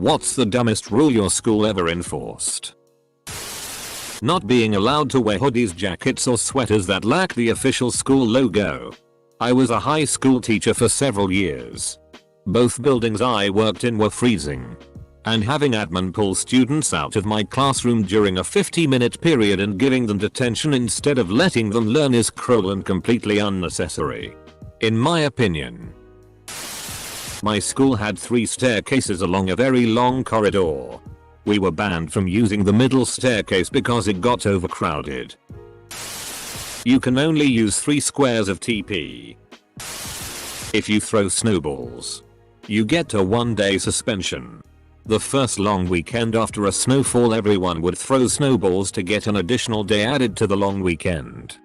What's the dumbest rule your school ever enforced? Not being allowed to wear hoodies, jackets or sweaters that lack the official school logo. I was a high school teacher for several years. Both buildings I worked in were freezing. And having admin pull students out of my classroom during a 50-minute period and giving them detention instead of letting them learn is cruel and completely unnecessary, in my opinion. My school had 3 staircases along a very long corridor. We were banned from using the middle staircase because it got overcrowded. You can only use 3 squares of TP. If you throw snowballs, you get a 1-day suspension. The first long weekend after a snowfall, everyone would throw snowballs to get an additional day added to the long weekend.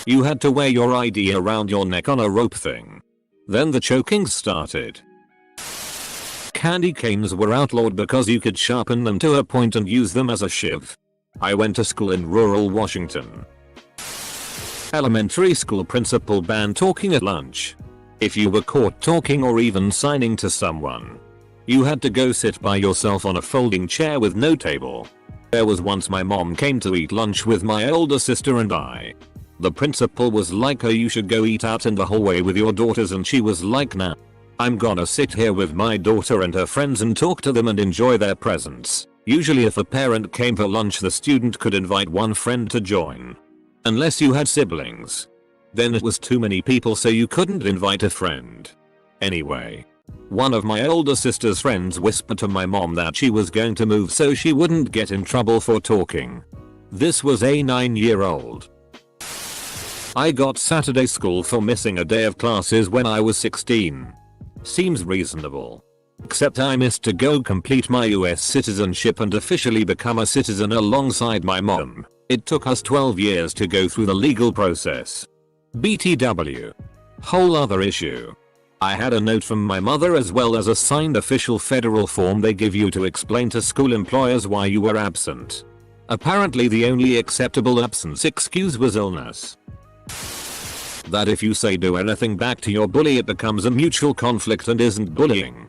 You had to wear your ID around your neck on a rope thing. Then the choking started. Candy canes were outlawed because you could sharpen them to a point and use them as a shiv. I went to school in rural Washington. Elementary school principal banned talking at lunch. If you were caught talking or even signing to someone, you had to go sit by yourself on a folding chair with no table. There was once my mom came to eat lunch with my older sister and I. The principal was like, "Oh, you should go eat out in the hallway with your daughters," and she was like, "Nah. I'm gonna sit here with my daughter and her friends and talk to them and enjoy their presence." Usually if a parent came for lunch, the student could invite one friend to join. Unless you had siblings. Then it was too many people, so you couldn't invite a friend. Anyway, one of my older sister's friends whispered to my mom that she was going to move so she wouldn't get in trouble for talking. This was a 9-year-old. I got Saturday school for missing a day of classes when I was 16. Seems reasonable. Except I missed to go complete my US citizenship and officially become a citizen alongside my mom. It took us 12 years to go through the legal process. BTW. Whole other issue. I had a note from my mother as well as a signed official federal form they give you to explain to school employers why you were absent. Apparently the only acceptable absence excuse was illness. That if you say do anything back to your bully, it becomes a mutual conflict and isn't bullying.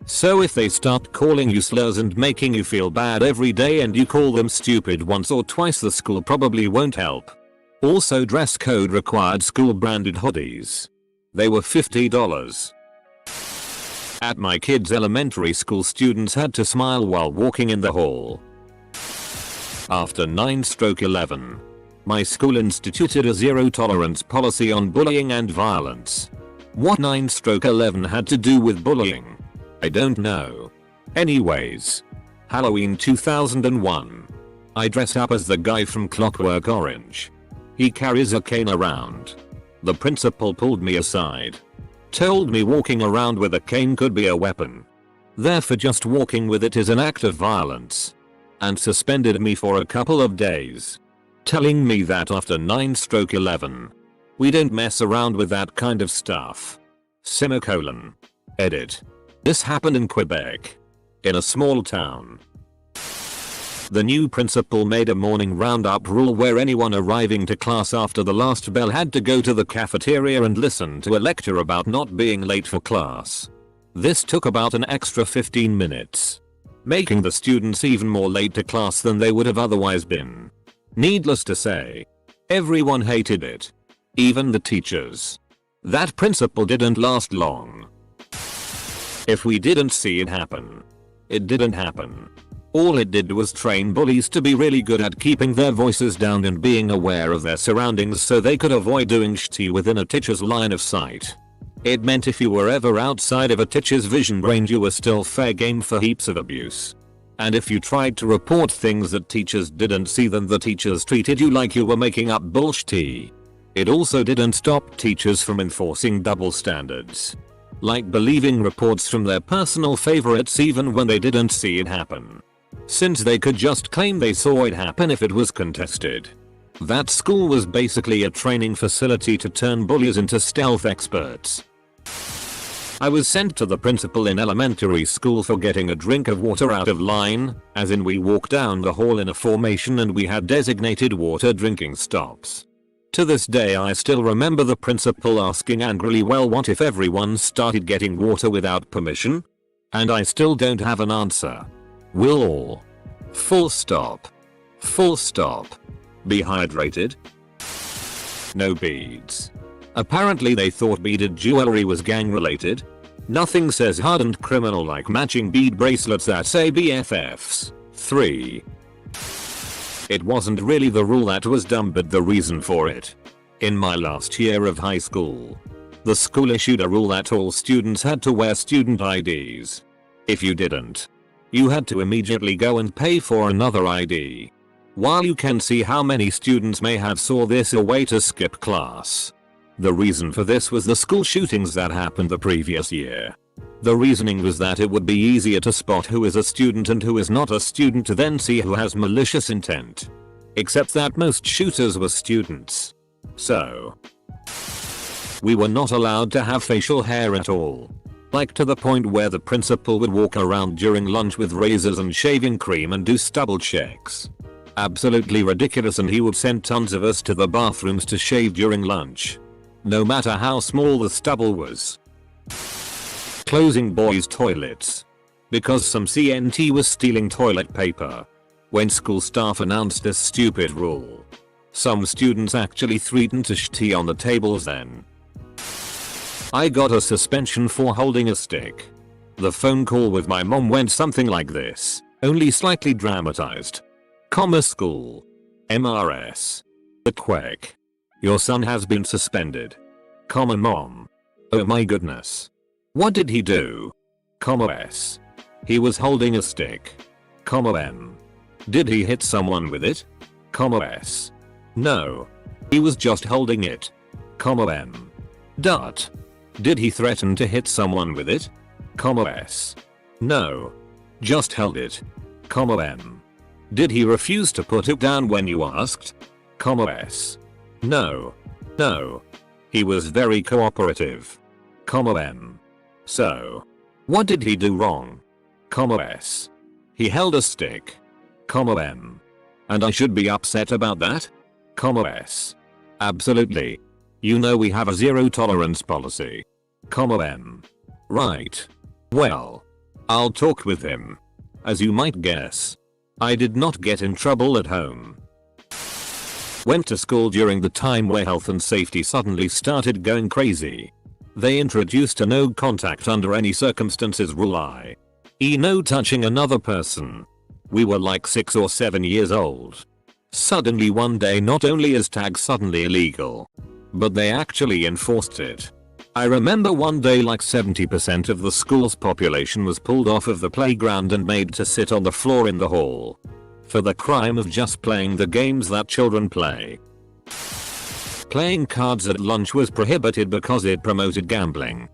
So if they start calling you slurs and making you feel bad every day and you call them stupid once or twice, the school probably won't help. Also, dress code required school branded hoodies. They were $50. At my kids' elementary school, students had to smile while walking in the hall. After 9/11, my school instituted a zero tolerance policy on bullying and violence. What 9/11 had to do with bullying? I don't know. Anyways, Halloween 2001. I dress up as the guy from Clockwork Orange. He carries a cane around. The principal pulled me aside. Told me walking around with a cane could be a weapon. Therefore just walking with it is an act of violence. And suspended me for a couple of days. Telling me that after 9/11, we don't mess around with that kind of stuff. Semicolon. Edit. This happened in Quebec. In a small town. The new principal made a morning roundup rule where anyone arriving to class after the last bell had to go to the cafeteria and listen to a lecture about not being late for class. This took about an extra 15 minutes. Making the students even more late to class than they would have otherwise been. Needless to say, everyone hated it. Even the teachers. That principal didn't last long. If we didn't see it happen, it didn't happen. All it did was train bullies to be really good at keeping their voices down and being aware of their surroundings so they could avoid doing shit within a teacher's line of sight. It meant if you were ever outside of a teacher's vision range, you were still fair game for heaps of abuse. And if you tried to report things that teachers didn't see, then the teachers treated you like you were making up bullshit. It also didn't stop teachers from enforcing double standards. Like believing reports from their personal favorites even when they didn't see it happen. Since they could just claim they saw it happen if it was contested. That school was basically a training facility to turn bullies into stealth experts. I was sent to the principal in elementary school for getting a drink of water out of line, as in we walked down the hall in a formation and we had designated water drinking stops. To this day I still remember the principal asking angrily, "Well, what if everyone started getting water without permission?" And I still don't have an answer. Will all. Full stop. Full stop. Be hydrated? No beads. Apparently they thought beaded jewelry was gang related. Nothing says hardened criminal like matching bead bracelets that say BFFs. 3. It wasn't really the rule that was dumb but the reason for it. In my last year of high school, the school issued a rule that all students had to wear student IDs. If you didn't, you had to immediately go and pay for another ID. While you can see how many students may have saw this a way to skip class, the reason for this was the school shootings that happened the previous year. The reasoning was that it would be easier to spot who is a student and who is not a student to then see who has malicious intent. Except that most shooters were students. So, we were not allowed to have facial hair at all. Like to the point where the principal would walk around during lunch with razors and shaving cream and do stubble checks. Absolutely ridiculous, and he would send tons of us to the bathrooms to shave during lunch. No matter how small the stubble was. Closing boys' toilets. Because some CNT was stealing toilet paper. When school staff announced this stupid rule, some students actually threatened to sh-tea on the tables then. I got a suspension for holding a stick. The phone call with my mom went something like this, only slightly dramatized. Comma school. MRS. The quack. Your son has been suspended. Comma mom. Oh my goodness. What did he do? Comma S. He was holding a stick. Comma M. Did he hit someone with it? Comma S. No. He was just holding it. Comma M. Dot. Did he threaten to hit someone with it? Comma S. No. Just held it. Comma M. Did he refuse to put it down when you asked? Comma S. No. No. He was very cooperative. Comma M. So, what did he do wrong? Comma S. He held a stick. Comma M. And I should be upset about that? Comma S. Absolutely. You know we have a zero tolerance policy. Comma M. Right. Well, I'll talk with him. As you might guess, I did not get in trouble at home. Went to school during the time where health and safety suddenly started going crazy. They introduced a no contact under any circumstances rule, i.e. no touching another person. We were like 6 or 7 years old. Suddenly one day not only is tag suddenly illegal, but they actually enforced it. I remember one day like 70% of the school's population was pulled off of the playground and made to sit on the floor in the hall. For the crime of just playing the games that children play. Playing cards at lunch was prohibited because it promoted gambling.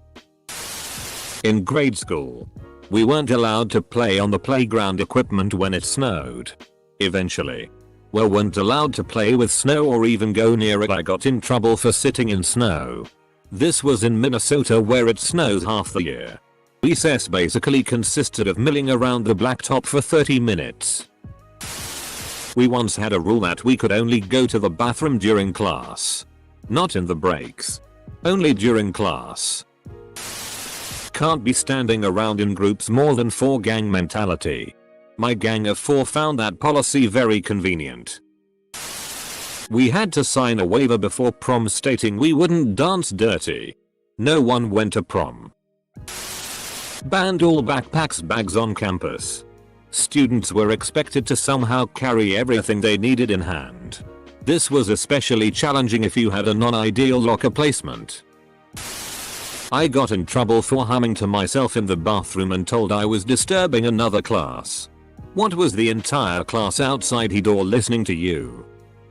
In grade school, we weren't allowed to play on the playground equipment when it snowed. Eventually, we weren't allowed to play with snow or even go near it. I got in trouble for sitting in snow. This was in Minnesota where it snows half the year. Recess basically consisted of milling around the blacktop for 30 minutes. We once had a rule that we could only go to the bathroom during class. Not in the breaks. Only during class. Can't be standing around in groups more than 4 gang mentality. My gang of 4 found that policy very convenient. We had to sign a waiver before prom stating we wouldn't dance dirty. No one went to prom. Banned all backpacks bags on campus. Students were expected to somehow carry everything they needed in hand. This was especially challenging if you had a non-ideal locker placement. I got in trouble for humming to myself in the bathroom and told I was disturbing another class. What was the entire class outside the door listening to you?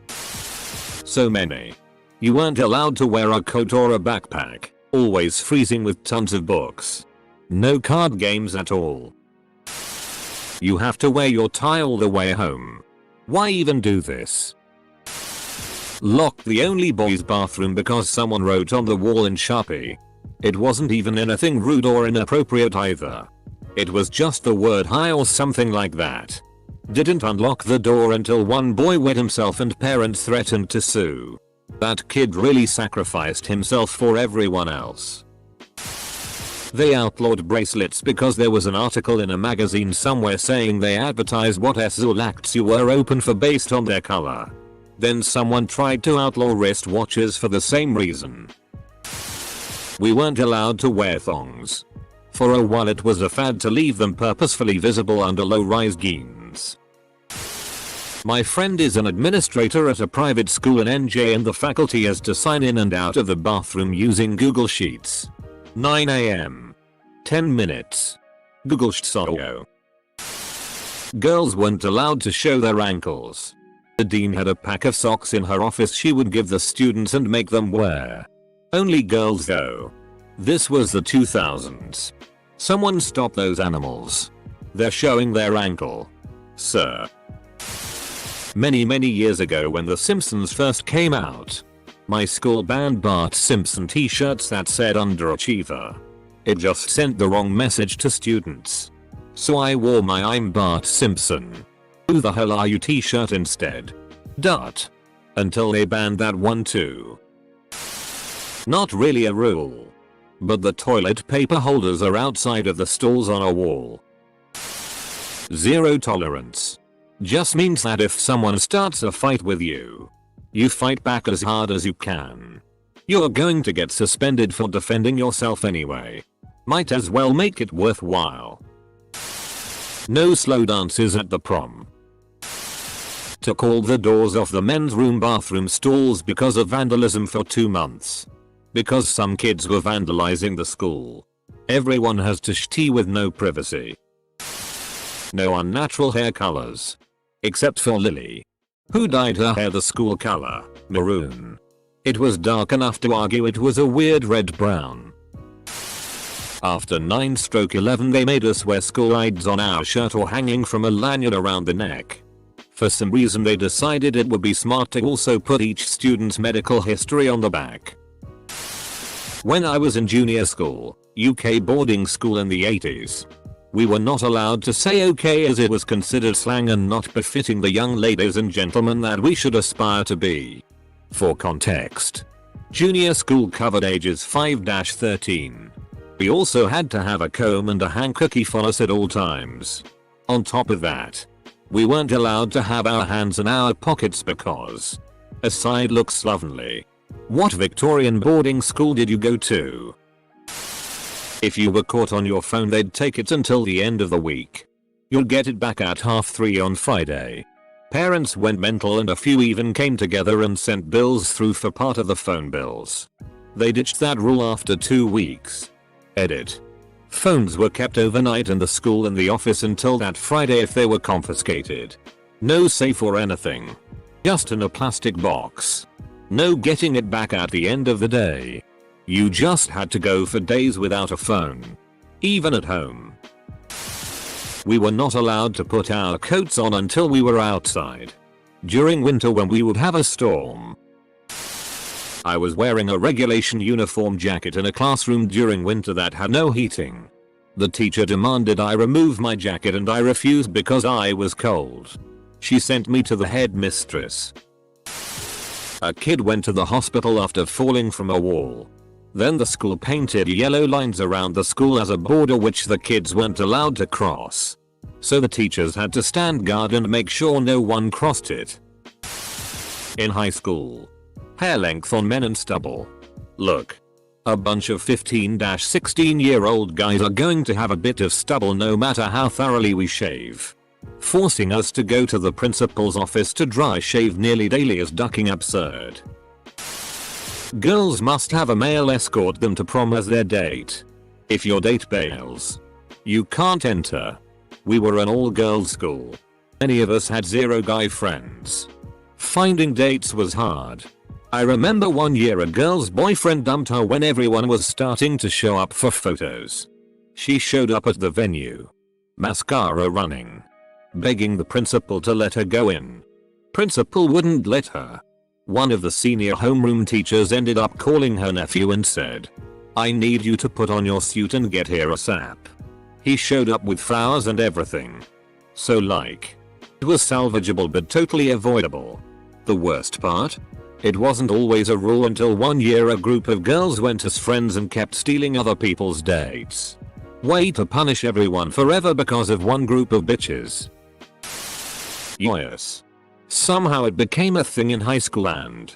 So many. You weren't allowed to wear a coat or a backpack, always freezing with tons of books. No card games at all. You have to wear your tie all the way home. Why even do this? Locked the only boys' bathroom because someone wrote on the wall in Sharpie. It wasn't even anything rude or inappropriate either. It was just the word hi or something like that. Didn't unlock the door until one boy wet himself and parents threatened to sue. That kid really sacrificed himself for everyone else. They outlawed bracelets because there was an article in a magazine somewhere saying they advertised what sexual acts you were open for based on their color. Then someone tried to outlaw wristwatches for the same reason. We weren't allowed to wear thongs. For a while it was a fad to leave them purposefully visible under low-rise jeans. My friend is an administrator at a private school in NJ and the faculty has to sign in and out of the bathroom using Google Sheets. 9 AM. 10 minutes. Google Sheets. Girls weren't allowed to show their ankles. The dean had a pack of socks in her office she would give the students and make them wear. Only girls though. This was the 2000s. Someone stop those animals. They're showing their ankle. Sir. Many years ago when The Simpsons first came out, my school banned Bart Simpson t-shirts that said underachiever. It just sent the wrong message to students. So I wore my I'm Bart Simpson. Who the hell are you t-shirt instead. Until they banned that one too. Not really a rule. But the toilet paper holders are outside of the stalls on a wall. Zero tolerance. Just means that if someone starts a fight with you, you fight back as hard as you can. You're going to get suspended for defending yourself anyway. Might as well make it worthwhile. No slow dances at the prom. Took all the doors off the men's room bathroom stalls because of vandalism for 2 months. Because some kids were vandalizing the school. Everyone has to tea with no privacy. No unnatural hair colors. Except for Lily. Who dyed her hair the school color, maroon. It was dark enough to argue it was a weird red-brown. After 9/11 they made us wear school IDs on our shirt or hanging from a lanyard around the neck. For some reason they decided it would be smart to also put each student's medical history on the back. When I was in junior school, UK boarding school in the 80s, we were not allowed to say okay as it was considered slang and not befitting the young ladies and gentlemen that we should aspire to be. For context, junior school covered ages 5-13. We also had to have a comb and a handkerchief on us at all times. On top of that, we weren't allowed to have our hands in our pockets because a side looks slovenly. What Victorian boarding school did you go to? If you were caught on your phone they'd take it until the end of the week. You'll get it back at 3:30 on Friday. Parents went mental and a few even came together and sent bills through for part of the phone bills. They ditched that rule after 2 weeks. Edit. Phones were kept overnight in the school and the office until that Friday if they were confiscated. No safe or anything. Just in a plastic box. No getting it back at the end of the day. You just had to go for days without a phone. Even at home. We were not allowed to put our coats on until we were outside. During winter when we would have a storm. I was wearing a regulation uniform jacket in a classroom during winter that had no heating. The teacher demanded I remove my jacket and I refused because I was cold. She sent me to the headmistress. A kid went to the hospital after falling from a wall. Then the school painted yellow lines around the school as a border which the kids weren't allowed to cross. So the teachers had to stand guard and make sure no one crossed it. In high school. Hair length on men and stubble. Look. A bunch of 15-16-year-old guys are going to have a bit of stubble no matter how thoroughly we shave. Forcing us to go to the principal's office to dry shave nearly daily is ducking absurd. Girls must have a male escort them to prom as their date. If your date bails, you can't enter. We were an all-girls school. Many of us had 0 guy friends. Finding dates was hard. I remember one year a girl's boyfriend dumped her when everyone was starting to show up for photos. She showed up at the venue. Mascara running. Begging the principal to let her go in. Principal wouldn't let her. One of the senior homeroom teachers ended up calling her nephew and said, "I need you to put on your suit and get here ASAP." He showed up with flowers and everything. So like, it was salvageable but totally avoidable. The worst part? It wasn't always a rule until one year a group of girls went as friends and kept stealing other people's dates. Way to punish everyone forever because of one group of bitches. Yes. Somehow it became a thing in high school and,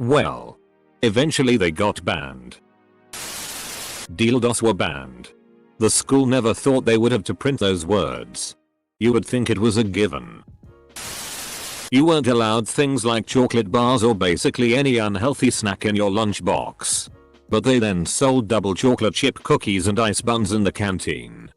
well, eventually they got banned. Dildos were banned. The school never thought they would have to print those words. You would think it was a given. You weren't allowed things like chocolate bars or basically any unhealthy snack in your lunchbox. But they then sold double chocolate chip cookies and ice buns in the canteen.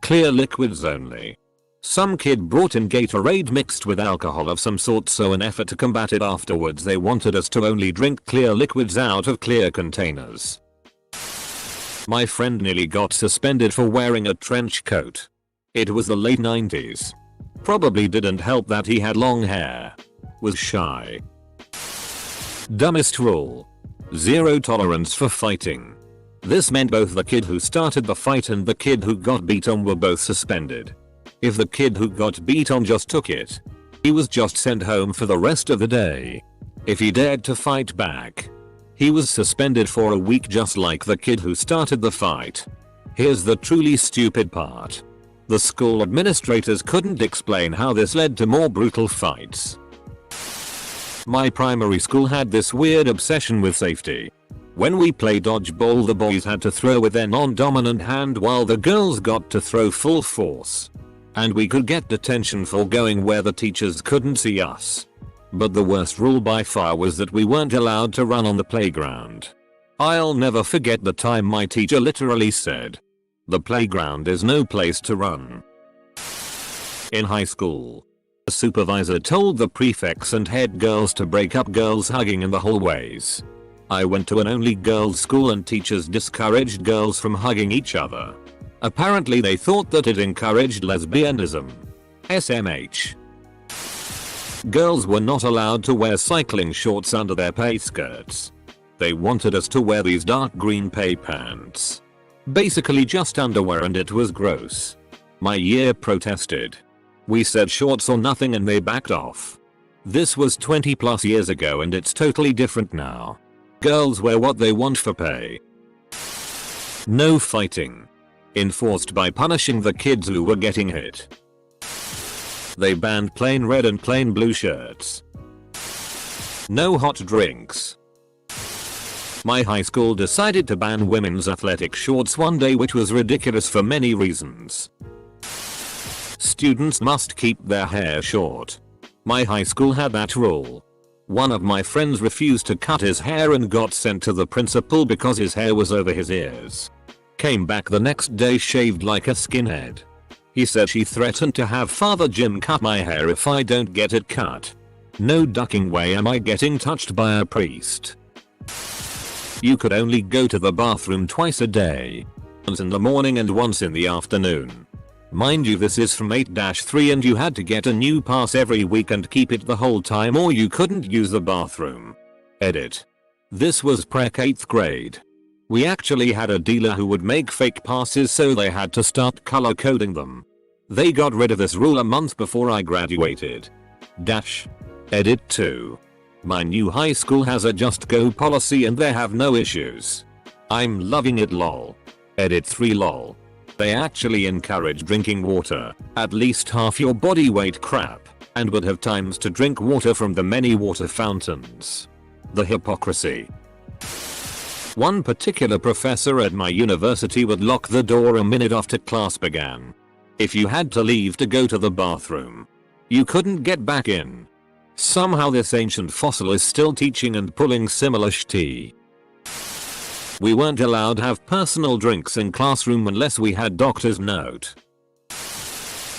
Clear liquids only. Some kid brought in Gatorade mixed with alcohol of some sort, so in effort to combat it afterwards they wanted us to only drink clear liquids out of clear containers. My friend nearly got suspended for wearing a trench coat. It was the late 90s. Probably didn't help that he had long hair. Was shy. Dumbest rule. Zero tolerance for fighting. This meant both the kid who started the fight and the kid who got beat on were both suspended. If the kid who got beat on just took it, he was just sent home for the rest of the day. If he dared to fight back, he was suspended for a week, just like the kid who started the fight. Here's the truly stupid part. The school administrators couldn't explain how this led to more brutal fights. My primary school had this weird obsession with safety. When we played dodgeball, the boys had to throw with their non-dominant hand while the girls got to throw full force. And we could get detention for going where the teachers couldn't see us. But the worst rule by far was that we weren't allowed to run on the playground. I'll never forget the time my teacher literally said, "The playground is no place to run." In high school, the supervisor told the prefects and head girls to break up girls hugging in the hallways. I went to an only girls school and teachers discouraged girls from hugging each other. Apparently they thought that it encouraged lesbianism. SMH. Girls were not allowed to wear cycling shorts under their pay skirts. They wanted us to wear these dark green pay pants. Basically just underwear, and it was gross. My year protested. We said shorts or nothing and they backed off. This was 20 plus years ago and it's totally different now. Girls wear what they want for pay. No fighting. Enforced by punishing the kids who were getting hit. They banned plain red and plain blue shirts. No hot drinks. My high school decided to ban women's athletic shorts one day, which was ridiculous for many reasons. Students must keep their hair short. My high school had that rule. One of my friends refused to cut his hair and got sent to the principal because his hair was over his ears. Came back the next day shaved like a skinhead. He said she threatened to have Father Jim cut my hair if I don't get it cut. No ducking way am I getting touched by a priest. You could only go to the bathroom twice a day. Once in the morning and once in the afternoon. Mind you, this is from 8-3 and you had to get a new pass every week and keep it the whole time or you couldn't use the bathroom. Edit. This was prec 8th grade. We actually had a dealer who would make fake passes, so they had to start color coding them. They got rid of this rule a month before I graduated. Dash. Edit 2. My new high school has a just go policy and they have no issues. I'm loving it lol. Edit 3 lol. They actually encourage drinking water, at least half your body weight crap, and would have times to drink water from the many water fountains. The hypocrisy. One particular professor at my university would lock the door a minute after class began. If you had to leave to go to the bathroom, you couldn't get back in. Somehow this ancient fossil is still teaching and pulling similar shti. We weren't allowed to have personal drinks in classroom unless we had doctor's note.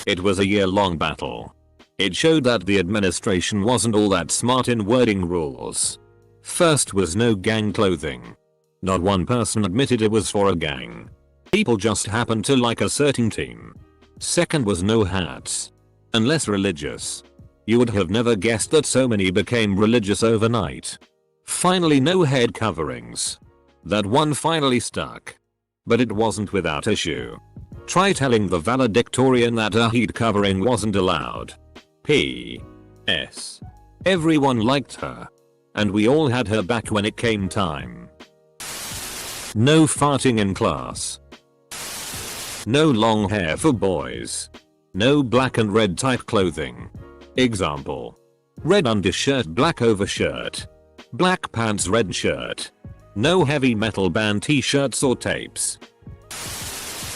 It was a year-long battle. It showed that the administration wasn't all that smart in wording rules. First was no gang clothing. Not one person admitted it was for a gang. People just happened to like a certain team. Second was no hats. Unless religious. You would have never guessed that so many became religious overnight. Finally, no head coverings. That one finally stuck. But it wasn't without issue. Try telling the valedictorian that a head covering wasn't allowed. P.S. Everyone liked her. and we all had her back when it came time. No farting in class. No long hair for boys. No black and red type clothing. Example. Red undershirt, black overshirt. Black pants, red shirt. No heavy metal band t-shirts or tapes.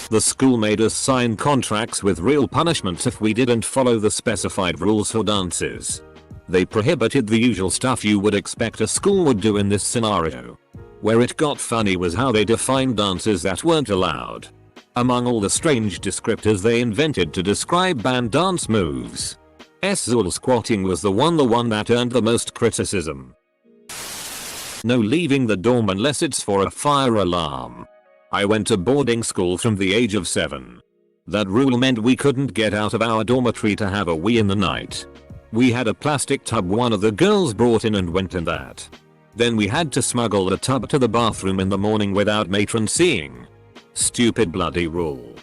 The school made us sign contracts with real punishments if we didn't follow the specified rules for dances. They prohibited the usual stuff you would expect a school would do in this scenario. Where it got funny was how they defined dances that weren't allowed. Among all the strange descriptors they invented to describe band dance moves, Zul squatting was the one that earned the most criticism. No leaving the dorm unless it's for a fire alarm. I went to boarding school from the age of 7. That rule meant we couldn't get out of our dormitory to have a wee in the night. We had a plastic tub one of the girls brought in and went in that. Then we had to smuggle the tub to the bathroom in the morning without matron seeing. Stupid bloody rule.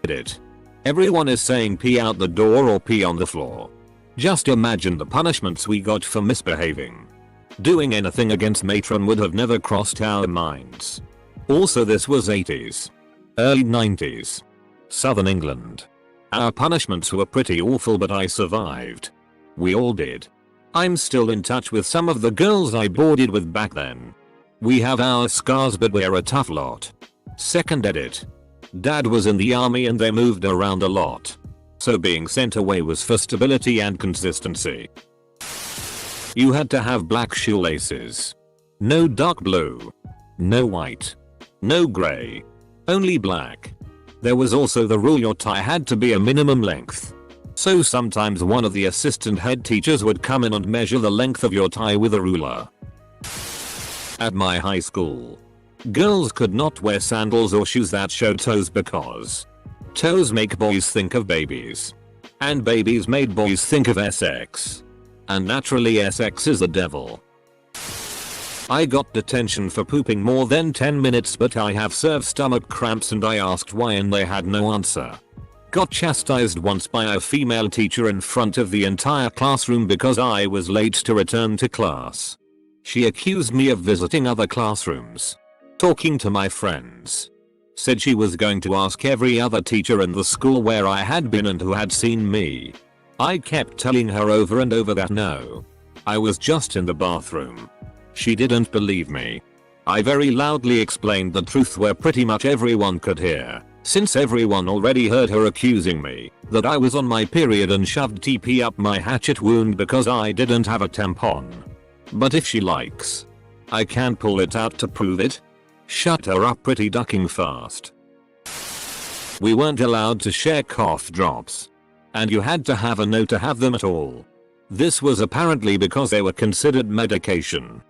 It. Everyone is saying pee out the door or pee on the floor. Just imagine the punishments we got for misbehaving. Doing anything against matron would have never crossed our minds. Also, this was 80s. Early 90s. Southern England. Our punishments were pretty awful, but I survived. We all did. I'm still in touch with some of the girls I boarded with back then. We have our scars, but we're a tough lot. Second edit. Dad was in the army and they moved around a lot. So being sent away was for stability and consistency. You had to have black shoelaces. No dark blue. No white. No grey. Only black. There was also the rule your tie had to be a minimum length. So sometimes one of the assistant head teachers would come in and measure the length of your tie with a ruler. At my high school, girls could not wear sandals or shoes that showed toes because toes make boys think of babies. And babies made boys think of sex. And naturally sex is the devil. I got detention for pooping more than 10 minutes, but I have severe stomach cramps and I asked why and they had no answer. Got chastised once by a female teacher in front of the entire classroom because I was late to return to class. She accused me of visiting other classrooms, talking to my friends. Said she was going to ask every other teacher in the school where I had been and who had seen me. I kept telling her over and over that no, I was just in the bathroom. She didn't believe me. I very loudly explained the truth where pretty much everyone could hear, since everyone already heard her accusing me that I was on my period and shoved TP up my hatchet wound because I didn't have a tampon. But if she likes, I can pull it out to prove it. Shut her up, pretty ducking fast. We weren't allowed to share cough drops. And you had to have a no to have them at all. This was apparently because they were considered medication.